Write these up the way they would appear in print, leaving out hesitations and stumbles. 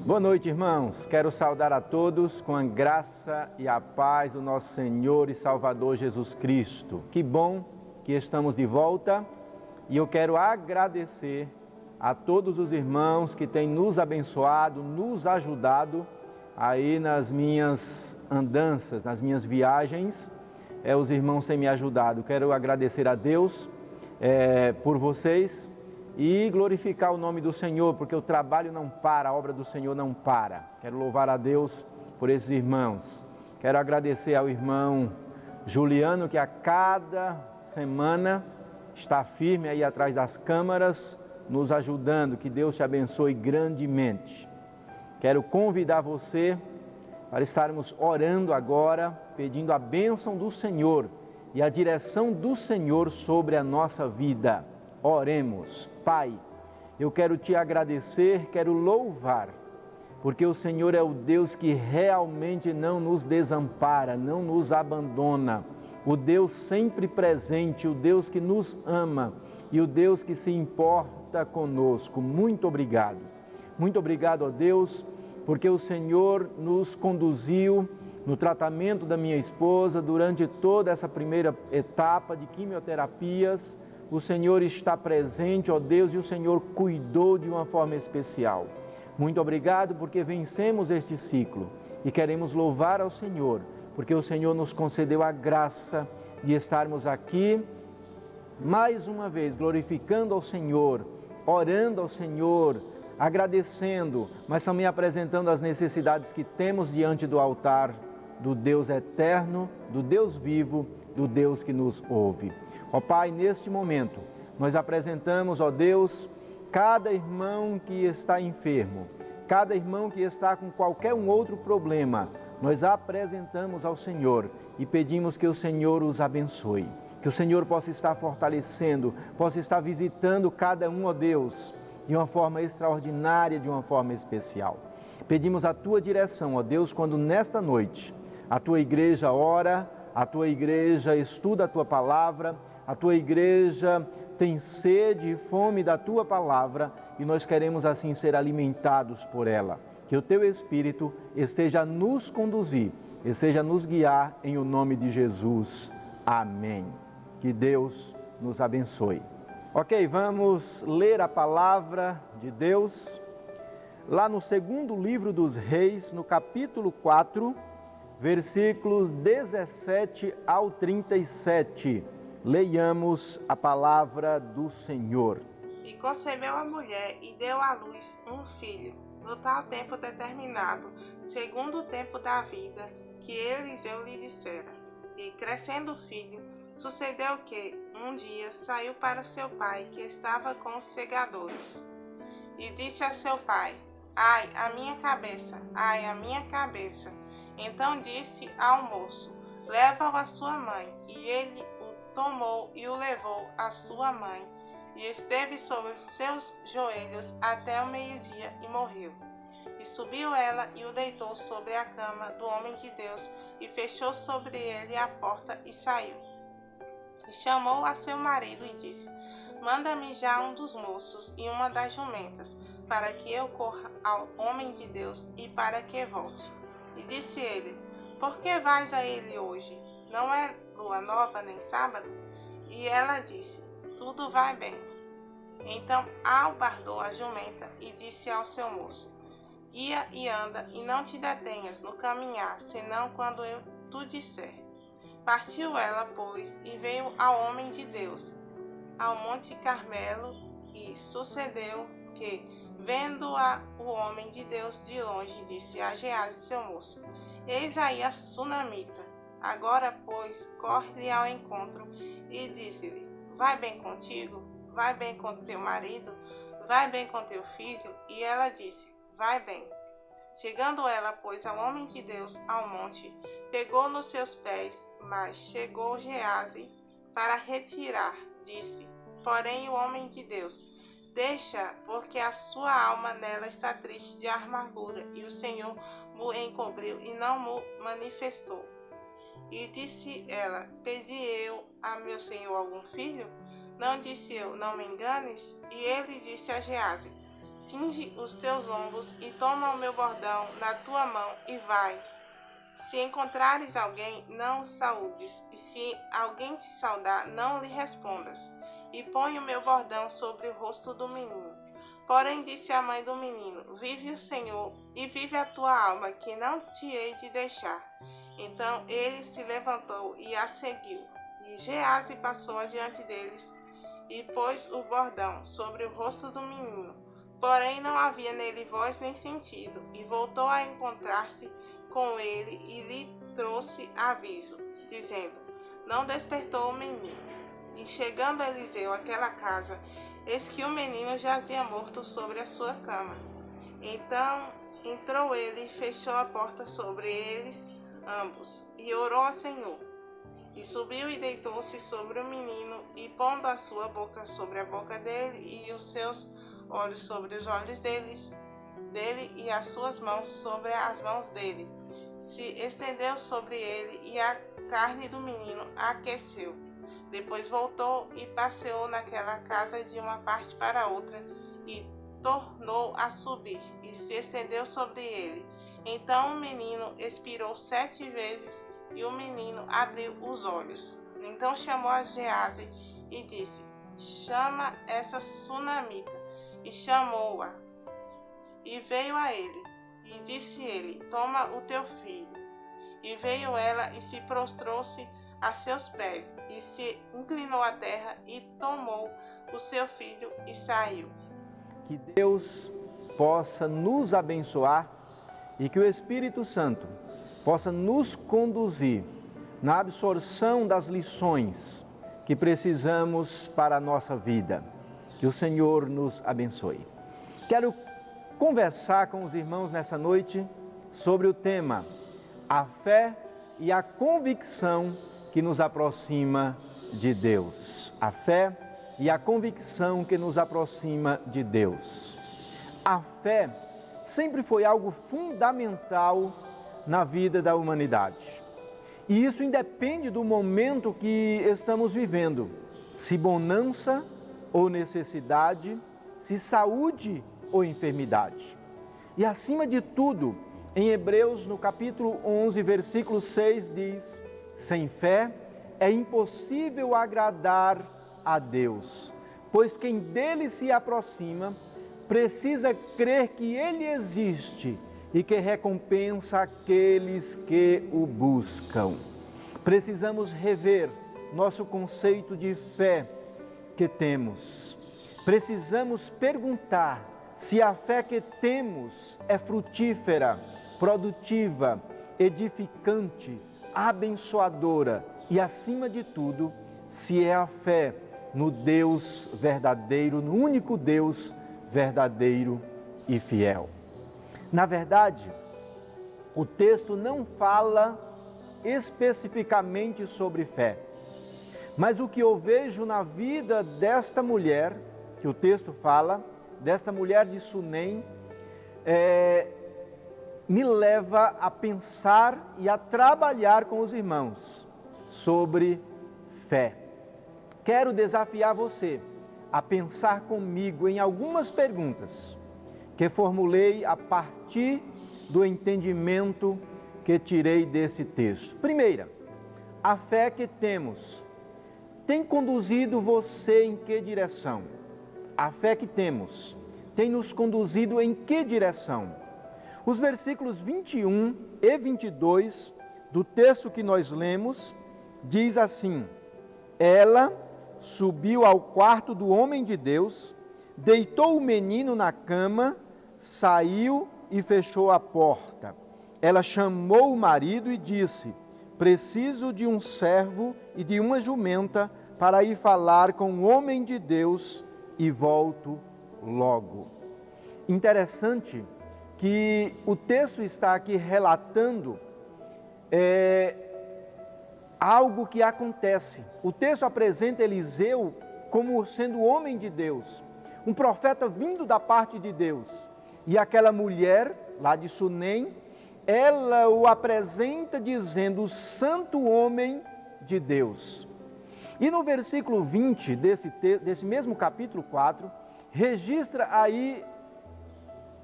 Boa noite, irmãos. Quero saudar a todos com a graça e a paz do nosso Senhor e Salvador Jesus Cristo. Que bom que estamos de volta e eu quero agradecer a todos os irmãos que têm nos abençoado, nos ajudado aí nas minhas andanças, nas minhas viagens. Os irmãos têm me ajudado. Quero agradecer a Deus por vocês e glorificar o nome do Senhor, porque o trabalho não para, a obra do Senhor não para. Quero louvar a Deus por esses irmãos. Quero agradecer ao irmão Juliano, que a cada semana está firme aí atrás das câmaras, nos ajudando. Que Deus te abençoe grandemente. Quero convidar você para estarmos orando agora, pedindo a bênção do Senhor e a direção do Senhor sobre a nossa vida. Oremos. Pai, eu quero te agradecer, quero louvar, porque o Senhor é o Deus que realmente não nos desampara, não nos abandona, o Deus sempre presente, o Deus que nos ama e o Deus que se importa conosco. Muito obrigado. Muito obrigado, ó Deus, porque o Senhor nos conduziu no tratamento da minha esposa durante toda essa primeira etapa de quimioterapias. O Senhor está presente, ó Deus, e o Senhor cuidou de uma forma especial. Muito obrigado porque vencemos este ciclo e queremos louvar ao Senhor, porque o Senhor nos concedeu a graça de estarmos aqui mais uma vez glorificando ao Senhor, orando ao Senhor, agradecendo, mas também apresentando as necessidades que temos diante do altar do Deus eterno, do Deus vivo, do Deus que nos ouve. Ó Pai, neste momento, nós apresentamos, ó Deus, cada irmão que está enfermo, cada irmão que está com qualquer outro problema, nós apresentamos ao Senhor e pedimos que o Senhor os abençoe, que o Senhor possa estar fortalecendo, possa estar visitando cada um, ó Deus, de uma forma extraordinária, de uma forma especial. Pedimos a Tua direção, ó Deus, quando nesta noite a Tua igreja ora, a Tua igreja estuda a Tua palavra, a Tua igreja tem sede e fome da Tua palavra e nós queremos assim ser alimentados por ela. Que o Teu Espírito esteja a nos conduzir, esteja a nos guiar em o nome de Jesus. Amém. Que Deus nos abençoe. Ok, vamos ler a palavra de Deus lá no segundo livro dos Reis, no capítulo 4, versículos 17 ao 37. Leiamos a palavra do Senhor. E concebeu a mulher e deu à luz um filho, no tal tempo determinado, segundo o tempo da vida, que Eliseu lhe dissera. E crescendo o filho, sucedeu que, um dia, saiu para seu pai, que estava com os segadores. E disse a seu pai: Ai, a minha cabeça, ai, a minha cabeça. Então disse ao moço: Leva-o à sua mãe. E ele tomou e o levou à sua mãe, e esteve sobre os seus joelhos até o meio-dia e morreu. E subiu ela e o deitou sobre a cama do homem de Deus, e fechou sobre ele a porta e saiu. E chamou a seu marido e disse: Manda-me já um dos moços e uma das jumentas, para que eu corra ao homem de Deus e para que volte. E disse ele: Por que vais a ele hoje? Não é lua nova nem sábado? E ela disse: Tudo vai bem. Então albardou a jumenta e disse ao seu moço: Guia e anda, e não te detenhas no caminhar, senão quando eu tu disser. Partiu ela, pois, e veio ao homem de Deus, ao monte Carmelo, e sucedeu que, vendo-a o homem de Deus de longe, disse a Geazi, seu moço: Eis aí a sunamita. Agora, pois, corre-lhe ao encontro e disse-lhe: Vai bem contigo? Vai bem com teu marido? Vai bem com teu filho? E ela disse: Vai bem. Chegando ela, pois, ao homem de Deus ao monte, pegou nos seus pés, mas chegou Geazi para retirar, disse, porém o homem de Deus: Deixa, porque a sua alma nela está triste de amargura, e o Senhor mo encobriu e não mo manifestou. E disse ela: Pedi eu a meu senhor algum filho? Não disse eu: Não me enganes? E ele disse a Geazi: cinge os teus lombos e toma o meu bordão na tua mão e vai. Se encontrares alguém, não o saúdes, e se alguém te saudar, não lhe respondas. E põe o meu bordão sobre o rosto do menino. Porém disse a mãe do menino, vive o Senhor, e vive a tua alma, que não te hei de deixar. Então ele se levantou e a seguiu. E Geazi passou adiante deles, e pôs o bordão sobre o rosto do menino. Porém não havia nele voz nem sentido, e voltou a encontrar-se com ele e lhe trouxe aviso, dizendo, não despertou o menino. E chegando Eliseu àquela casa, eis que o menino jazia morto sobre a sua cama. Então entrou ele e fechou a porta sobre eles ambos, e orou ao Senhor. E subiu e deitou-se sobre o menino, e pondo a sua boca sobre a boca dele, e os seus olhos sobre os olhos dele, e as suas mãos sobre as mãos dele, se estendeu sobre ele, e a carne do menino aqueceu. Depois voltou e passeou naquela casa de uma parte para outra, e tornou a subir, e se estendeu sobre ele. Então o menino expirou 7 vezes, e o menino abriu os olhos. Então chamou a Geazi e disse, chama essa sunamita. E chamou-a. E veio a ele. E disse ele, toma o teu filho. E veio ela e se prostrou-se a seus pés, e se inclinou à terra, e tomou o seu filho e saiu. Que Deus possa nos abençoar e que o Espírito Santo possa nos conduzir na absorção das lições que precisamos para a nossa vida. Que o Senhor nos abençoe. Quero conversar com os irmãos nessa noite sobre o tema a fé e a convicção que nos aproxima de Deus. A fé e a convicção que nos aproxima de Deus. A fé sempre foi algo fundamental na vida da humanidade. E isso independe do momento que estamos vivendo, se bonança ou necessidade, se saúde ou enfermidade. E acima de tudo, em Hebreus, no capítulo 11, versículo 6, diz, sem fé é impossível agradar a Deus, pois quem dele se aproxima precisa crer que ele existe e que recompensa aqueles que o buscam. Precisamos rever nosso conceito de fé que temos. Precisamos perguntar se a fé que temos é frutífera, produtiva, edificante, abençoadora e, acima de tudo, se é a fé no Deus verdadeiro, no único Deus verdadeiro e fiel. Na verdade, o texto não fala especificamente sobre fé, mas o que eu vejo na vida desta mulher, que o texto fala, desta mulher de Sunem, me leva a pensar e a trabalhar com os irmãos sobre fé. Quero desafiar você a pensar comigo em algumas perguntas que formulei a partir do entendimento que tirei desse texto. Primeira, a fé que temos tem conduzido você em que direção? A fé que temos tem nos conduzido em que direção? Os versículos 21 e 22 do texto que nós lemos diz assim: ela subiu ao quarto do homem de Deus, deitou o menino na cama, saiu e fechou a porta. Ela chamou o marido e disse: preciso de um servo e de uma jumenta para ir falar com o homem de Deus e volto logo. Interessante que o texto está aqui relatando algo que acontece. O texto apresenta Eliseu como sendo homem de Deus, um profeta vindo da parte de Deus. E aquela mulher lá de Sunem, ela o apresenta dizendo o santo homem de Deus. E no versículo 20 desse mesmo capítulo 4, registra aí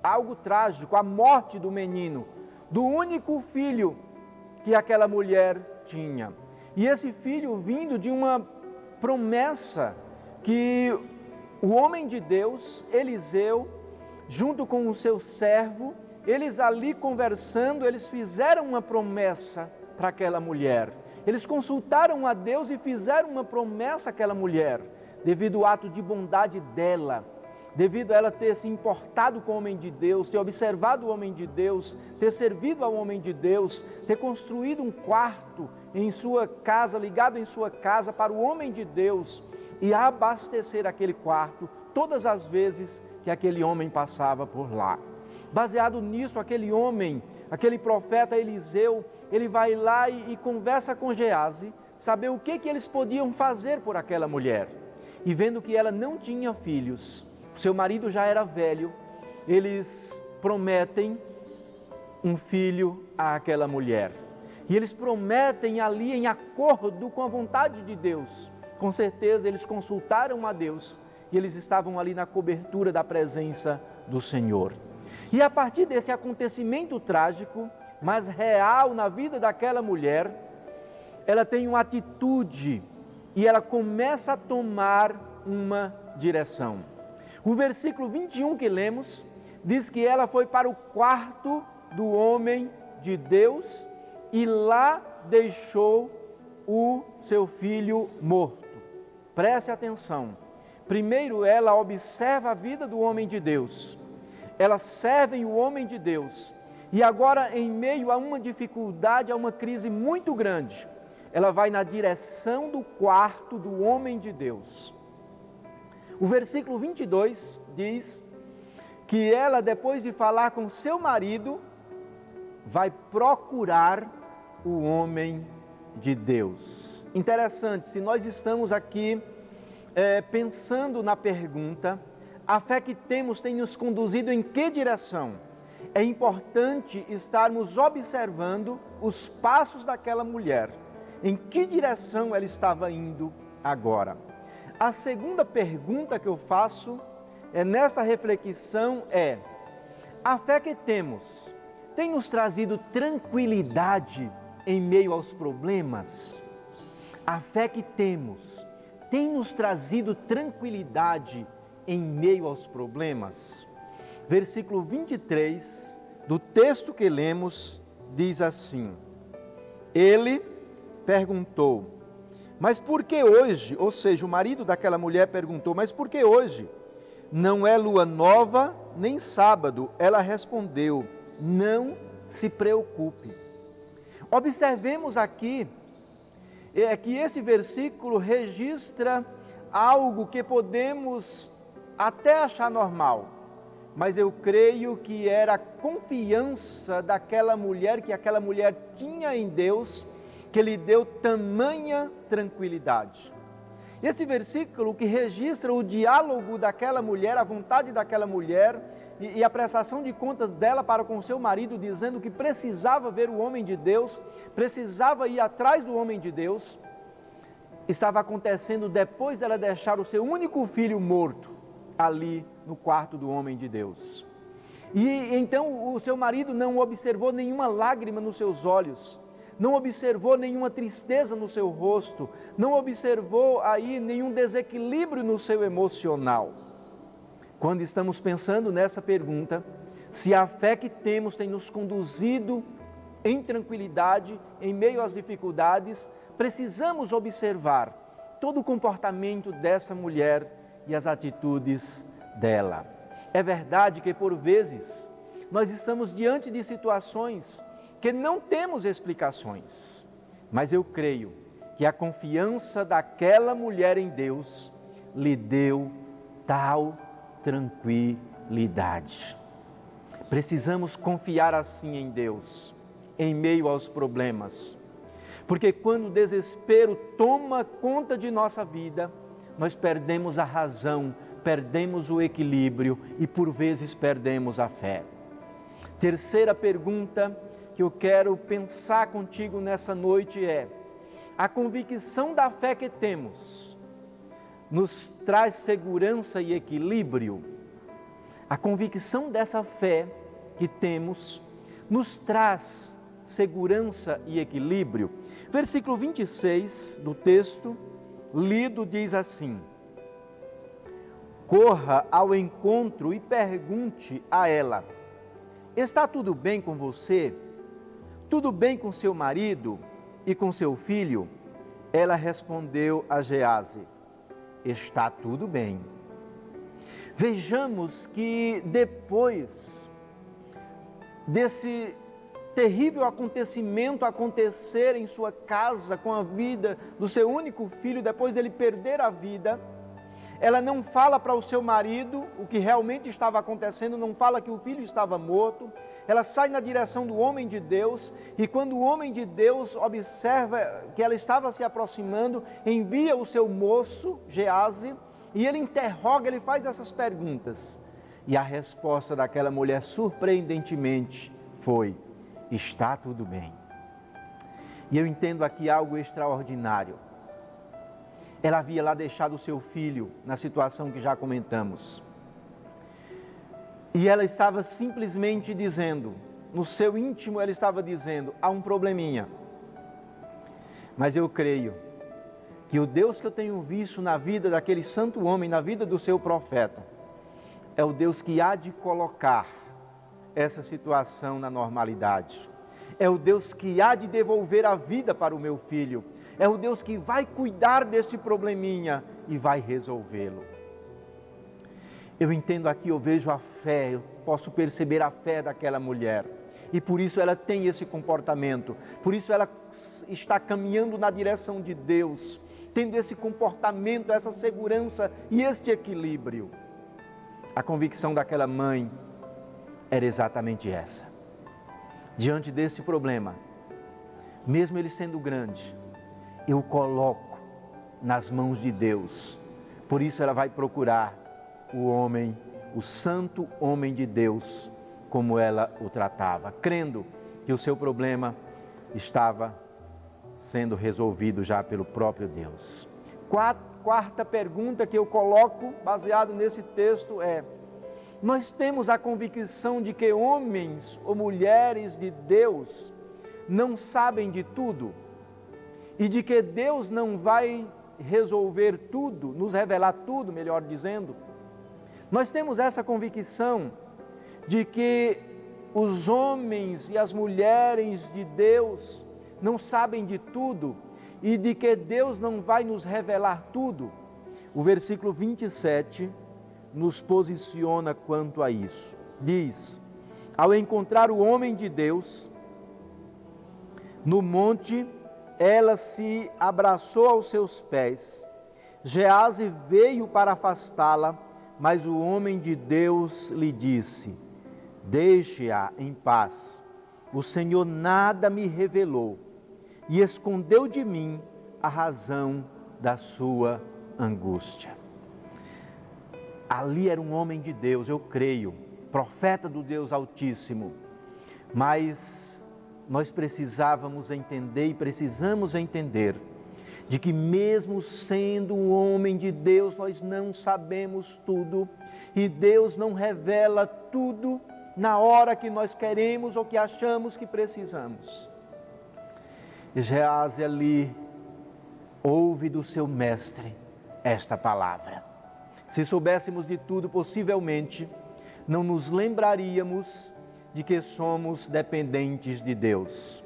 algo trágico, a morte do menino, do único filho que aquela mulher tinha. E esse filho vindo de uma promessa que o homem de Deus, Eliseu, junto com o seu servo, eles ali conversando, eles fizeram uma promessa para aquela mulher. Eles consultaram a Deus e fizeram uma promessa àquela mulher, devido ao ato de bondade dela, devido a ela ter se importado com o homem de Deus, ter observado o homem de Deus, ter servido ao homem de Deus, ter construído um quarto em sua casa, ligado em sua casa para o homem de Deus e abastecer aquele quarto todas as vezes que aquele homem passava por lá. Baseado nisso, aquele homem, aquele profeta Eliseu, ele vai lá e conversa com Geazi, saber o que eles podiam fazer por aquela mulher. E vendo que ela não tinha filhos, seu marido já era velho, eles prometem um filho àquela mulher. E eles prometem ali em acordo com a vontade de Deus. Com certeza eles consultaram a Deus e eles estavam ali na cobertura da presença do Senhor. E a partir desse acontecimento trágico, mas real na vida daquela mulher, ela tem uma atitude e ela começa a tomar uma direção. O versículo 21 que lemos diz que ela foi para o quarto do homem de Deus e lá deixou o seu filho morto. Preste atenção. Primeiro ela observa a vida do homem de Deus. Ela serve o homem de Deus. E agora, em meio a uma dificuldade, a uma crise muito grande, ela vai na direção do quarto do homem de Deus. O versículo 22 diz que ela, depois de falar com seu marido, vai procurar o homem de Deus. Interessante, se nós estamos aqui pensando na pergunta, a fé que temos tem nos conduzido em que direção? É importante estarmos observando os passos daquela mulher. Em que direção ela estava indo agora? A segunda pergunta que eu faço nesta reflexão é: a fé que temos tem nos trazido tranquilidade em meio aos problemas? A fé que temos tem nos trazido tranquilidade em meio aos problemas? Versículo 23 do texto que lemos diz assim: ele perguntou, mas por que hoje? Ou seja, o marido daquela mulher perguntou, mas por que hoje? Não é lua nova, nem sábado. Ela respondeu, não se preocupe. Observemos aqui que esse versículo registra algo que podemos até achar normal, mas eu creio que era a confiança daquela mulher, que aquela mulher tinha em Deus, que lhe deu tamanha tranquilidade. Esse versículo que registra o diálogo daquela mulher, a vontade daquela mulher e a prestação de contas dela para com seu marido, dizendo que precisava ver o homem de Deus, precisava ir atrás do homem de Deus, estava acontecendo depois dela deixar o seu único filho morto ali no quarto do homem de Deus. E então o seu marido não observou nenhuma lágrima nos seus olhos, não observou nenhuma tristeza no seu rosto, não observou aí nenhum desequilíbrio no seu emocional. Quando estamos pensando nessa pergunta, se a fé que temos tem nos conduzido em tranquilidade, em meio às dificuldades, precisamos observar todo o comportamento dessa mulher e as atitudes dela. É verdade que por vezes nós estamos diante de situações que não temos explicações, mas eu creio que a confiança daquela mulher em Deus lhe deu tal tranquilidade. Precisamos confiar assim em Deus, em meio aos problemas, porque quando o desespero toma conta de nossa vida, nós perdemos a razão, perdemos o equilíbrio e por vezes perdemos a fé. Terceira pergunta que eu quero pensar contigo nessa noite é: a convicção da fé que temos nos traz segurança e equilíbrio? A convicção dessa fé que temos nos traz segurança e equilíbrio. Versículo 26 do texto lido diz assim: corra ao encontro e pergunte a ela: está tudo bem com você? Tudo bem com seu marido e com seu filho? Ela respondeu a Gease: está tudo bem. Vejamos que depois desse terrível acontecimento acontecer em sua casa com a vida do seu único filho, depois dele perder a vida, ela não fala para o seu marido o que realmente estava acontecendo, não fala que o filho estava morto. Ela sai na direção do homem de Deus, e quando o homem de Deus observa que ela estava se aproximando, envia o seu moço, Gease, e ele interroga, ele faz essas perguntas. E a resposta daquela mulher, surpreendentemente, foi: está tudo bem. E eu entendo aqui algo extraordinário. Ela havia lá deixado o seu filho na situação que já comentamos. E ela estava simplesmente dizendo, no seu íntimo ela estava dizendo: há um probleminha. Mas eu creio que o Deus que eu tenho visto na vida daquele santo homem, na vida do seu profeta, é o Deus que há de colocar essa situação na normalidade. É o Deus que há de devolver a vida para o meu filho. É o Deus que vai cuidar deste probleminha e vai resolvê-lo. Eu entendo aqui, eu vejo a fé, eu posso perceber a fé daquela mulher. E por isso ela tem esse comportamento. Por isso ela está caminhando na direção de Deus, tendo esse comportamento, essa segurança e este equilíbrio. A convicção daquela mãe era exatamente essa. Diante deste problema, mesmo ele sendo grande, eu o coloco nas mãos de Deus. Por isso ela vai procurar o homem, o santo homem de Deus, como ela o tratava, crendo que o seu problema estava sendo resolvido já pelo próprio Deus. Quarta pergunta que eu coloco, baseado nesse texto, é: nós temos a convicção de que homens ou mulheres de Deus não sabem de tudo? E de que Deus não vai resolver tudo, nos revelar tudo, melhor dizendo? Nós temos essa convicção de que os homens e as mulheres de Deus não sabem de tudo e de que Deus não vai nos revelar tudo? O versículo 27 nos posiciona quanto a isso. Diz: ao encontrar o homem de Deus no monte, ela se abraçou aos seus pés. Gease veio para afastá-la, mas o homem de Deus lhe disse: deixe-a em paz. O Senhor nada me revelou e escondeu de mim a razão da sua angústia. Ali era um homem de Deus, eu creio, profeta do Deus Altíssimo, mas nós precisávamos entender e precisamos entender de que mesmo sendo um homem de Deus, nós não sabemos tudo e Deus não revela tudo na hora que nós queremos ou que achamos que precisamos. Gease ali ouve do seu mestre esta palavra. Se soubéssemos de tudo, possivelmente não nos lembraríamos de que somos dependentes de Deus.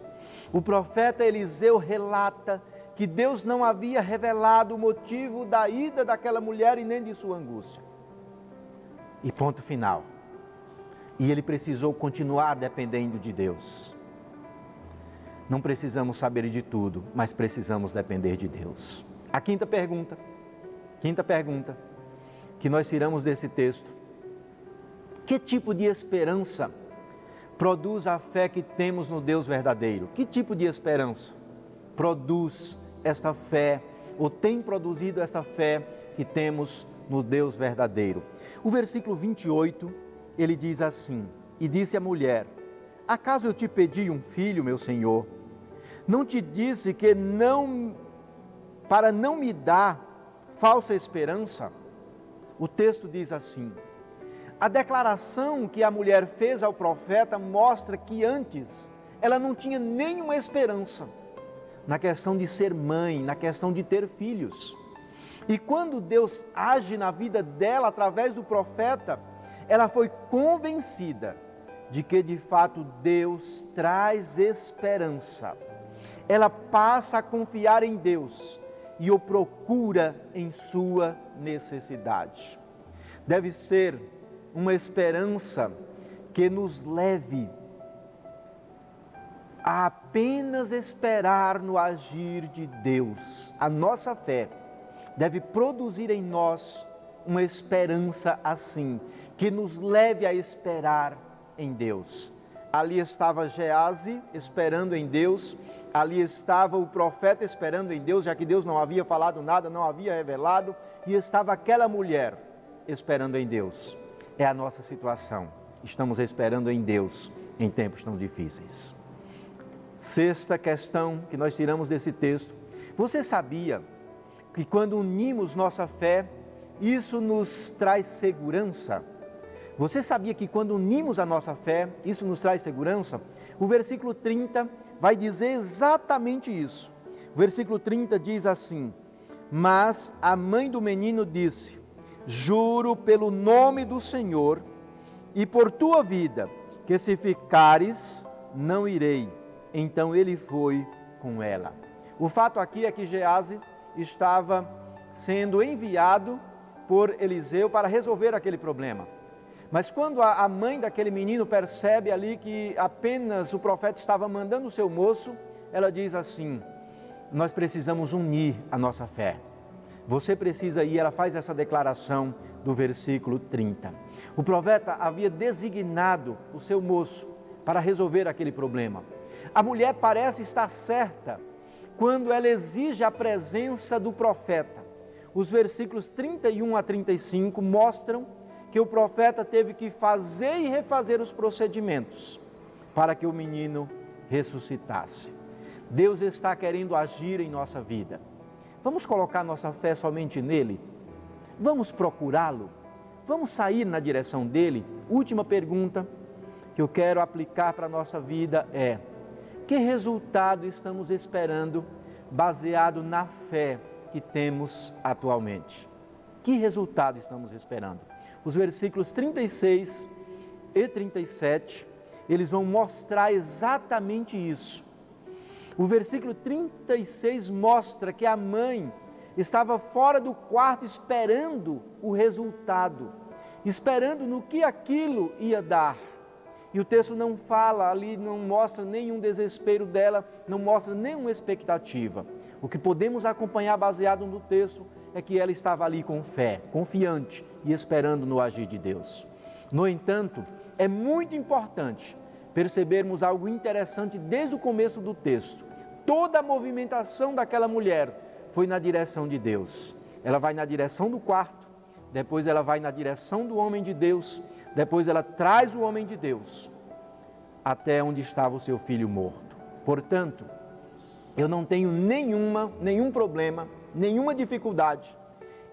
O profeta Eliseu relata que Deus não havia revelado o motivo da ida daquela mulher e nem de sua angústia. E ponto final. E ele precisou continuar dependendo de Deus. Não precisamos saber de tudo, mas precisamos depender de Deus. A quinta pergunta que nós tiramos desse texto: que tipo de esperança produz a fé que temos no Deus verdadeiro? Que tipo de esperança produz esta fé, ou tem produzido esta fé que temos no Deus verdadeiro? O versículo 28, ele diz assim: e disse a mulher: acaso eu te pedi um filho, meu senhor? Não te disse que para não me dar falsa esperança? O texto diz assim: A declaração que a mulher fez ao profeta mostra que antes ela não tinha nenhuma esperança na questão de ser mãe, na questão de ter filhos. E quando Deus age na vida dela através do profeta, ela foi convencida de que de fato Deus traz esperança. Ela passa a confiar em Deus e o procura em sua necessidade. Deve ser uma esperança que nos leve a apenas esperar no agir de Deus. A nossa fé deve produzir em nós uma esperança assim, que nos leve a esperar em Deus. Ali estava Gease esperando em Deus, ali estava o profeta esperando em Deus, já que Deus não havia falado nada, não havia revelado, e estava aquela mulher esperando em Deus. É a nossa situação. Estamos esperando em Deus em tempos tão difíceis. Sexta questão que nós tiramos desse texto. Você sabia que quando unimos nossa fé, isso nos traz segurança? Você sabia que quando unimos a nossa fé, isso nos traz segurança? O versículo 30 vai dizer exatamente isso. O versículo 30 diz assim: mas a mãe do menino disse: juro pelo nome do Senhor e por tua vida, que se ficares, não irei. Então ele foi com ela. O fato aqui é que Gease estava sendo enviado por Eliseu para resolver aquele problema. Mas quando a mãe daquele menino percebe ali que apenas o profeta estava mandando o seu moço, ela diz assim: nós precisamos unir a nossa fé. Você precisa ir, ela faz essa declaração do versículo 30. O profeta havia designado o seu moço para resolver aquele problema. A mulher parece estar certa quando ela exige a presença do profeta. Os versículos 31 a 35 mostram que o profeta teve que fazer e refazer os procedimentos para que o menino ressuscitasse. Deus está querendo agir em nossa vida. Vamos colocar nossa fé somente nele? Vamos procurá-lo? Vamos sair na direção dele? Última pergunta que eu quero aplicar para a nossa vida é: que resultado estamos esperando baseado na fé que temos atualmente? Que resultado estamos esperando? Os versículos 36 e 37, eles vão mostrar exatamente isso. O versículo 36 mostra que a mãe estava fora do quarto esperando o resultado, esperando no que aquilo ia dar. E o texto não fala ali, não mostra nenhum desespero dela, não mostra nenhuma expectativa. O que podemos acompanhar baseado no texto é que ela estava ali com fé, confiante e esperando no agir de Deus. No entanto, é muito importante percebermos algo interessante desde o começo do texto. Toda a movimentação daquela mulher foi na direção de Deus. Ela vai na direção do quarto, depois ela vai na direção do homem de Deus, depois ela traz o homem de Deus até onde estava o seu filho morto. Portanto, eu não tenho nenhum problema, nenhuma dificuldade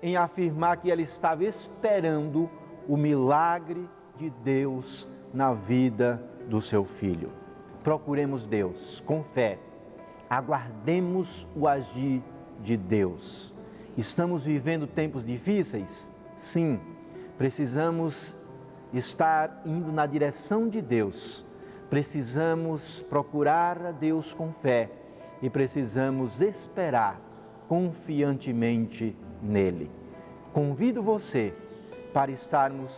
em afirmar que ela estava esperando o milagre de Deus na vida do seu filho. Procuremos Deus com fé, aguardemos o agir de Deus. Estamos vivendo tempos difíceis? Sim, precisamos estar indo na direção de Deus, precisamos procurar a Deus com fé e precisamos esperar confiantemente nele. Convido você para estarmos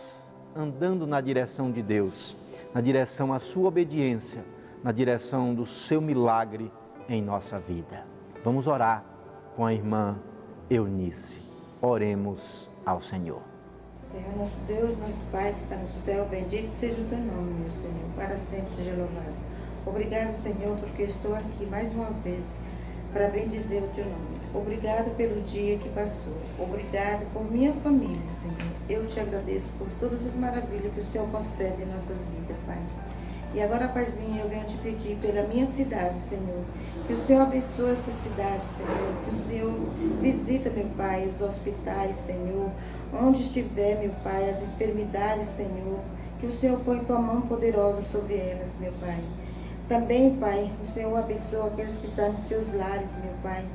andando na direção de Deus, na direção à sua obediência, na direção do seu milagre em nossa vida. Vamos orar com a irmã Eunice. Oremos ao Senhor. Senhor, nosso Deus, nosso Pai que está no céu, bendito seja o teu nome, meu Senhor, para sempre seja louvado. Obrigado, Senhor, porque estou aqui mais uma vez para bendizer o teu nome. Obrigado pelo dia que passou. Obrigado por minha família, Senhor. Eu te agradeço por todas as maravilhas que o Senhor concede em nossas vidas, Pai. E agora, Paizinho, eu venho te pedir pela minha cidade, Senhor, que o Senhor abençoe essa cidade, Senhor, que o Senhor visita, meu Pai, os hospitais, Senhor, onde estiver, meu Pai, as enfermidades, Senhor, que o Senhor põe tua mão poderosa sobre elas, meu Pai. Também, Pai, o Senhor abençoa aqueles que estão em seus lares, meu Pai.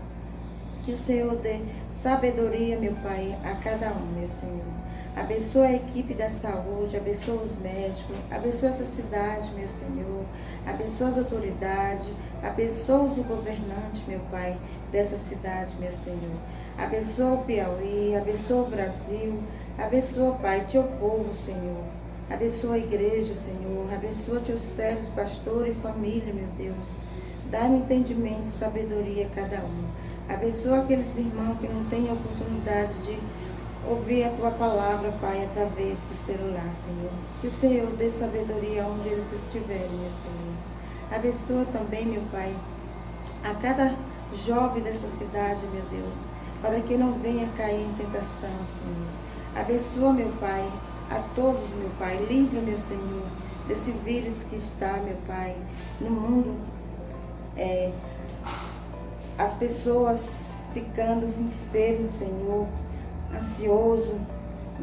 Que o Senhor dê sabedoria, meu Pai, a cada um, meu Senhor. Abençoa a equipe da saúde, abençoa os médicos, abençoa essa cidade, meu Senhor. Abençoa as autoridades, abençoa os governantes, meu Pai, dessa cidade, meu Senhor. Abençoa o Piauí, abençoa o Brasil, abençoa, Pai, teu povo, Senhor. Abençoa a igreja, Senhor. Abençoa teus servos, pastor e família, meu Deus. Dá-me entendimento e sabedoria a cada um. Abençoa aqueles irmãos que não têm a oportunidade de ouvir a tua palavra, Pai, através do celular, Senhor. Que o Senhor dê sabedoria onde eles estiverem, meu Senhor. Abençoa também, meu Pai, a cada jovem dessa cidade, meu Deus, para que não venha cair em tentação, Senhor. Abençoa, meu Pai, a todos, meu Pai. Livra, meu Senhor, desse vírus que está, meu Pai, no mundo. As pessoas ficando enfermas, Senhor, ansioso,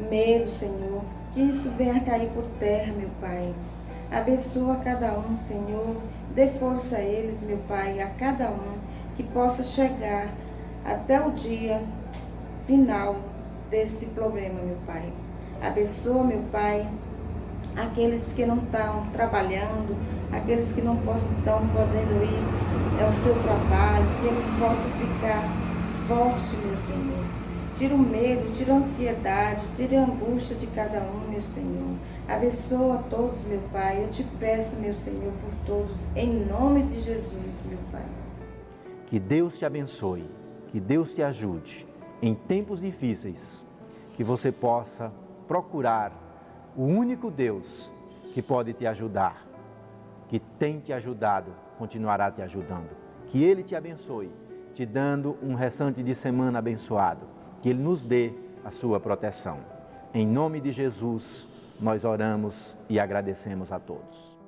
medo, Senhor, que isso venha cair por terra, meu Pai. Abençoa cada um, Senhor, dê força a eles, meu Pai, a cada um, que possa chegar até o dia final desse problema, meu Pai. Abençoa, meu Pai, aqueles que não estão trabalhando, aqueles que não estão podendo ir ao seu trabalho, que eles possam ficar fortes, meu Senhor. Tira o medo, tira a ansiedade, tira a angústia de cada um, meu Senhor. Abençoa a todos, meu Pai. Eu te peço, meu Senhor, por todos, em nome de Jesus, meu Pai. Que Deus te abençoe, que Deus te ajude em tempos difíceis, que você possa procurar o único Deus que pode te ajudar, que tem te ajudado, continuará te ajudando. Que Ele te abençoe, te dando um restante de semana abençoado. Que Ele nos dê a sua proteção. Em nome de Jesus, nós oramos e agradecemos a todos.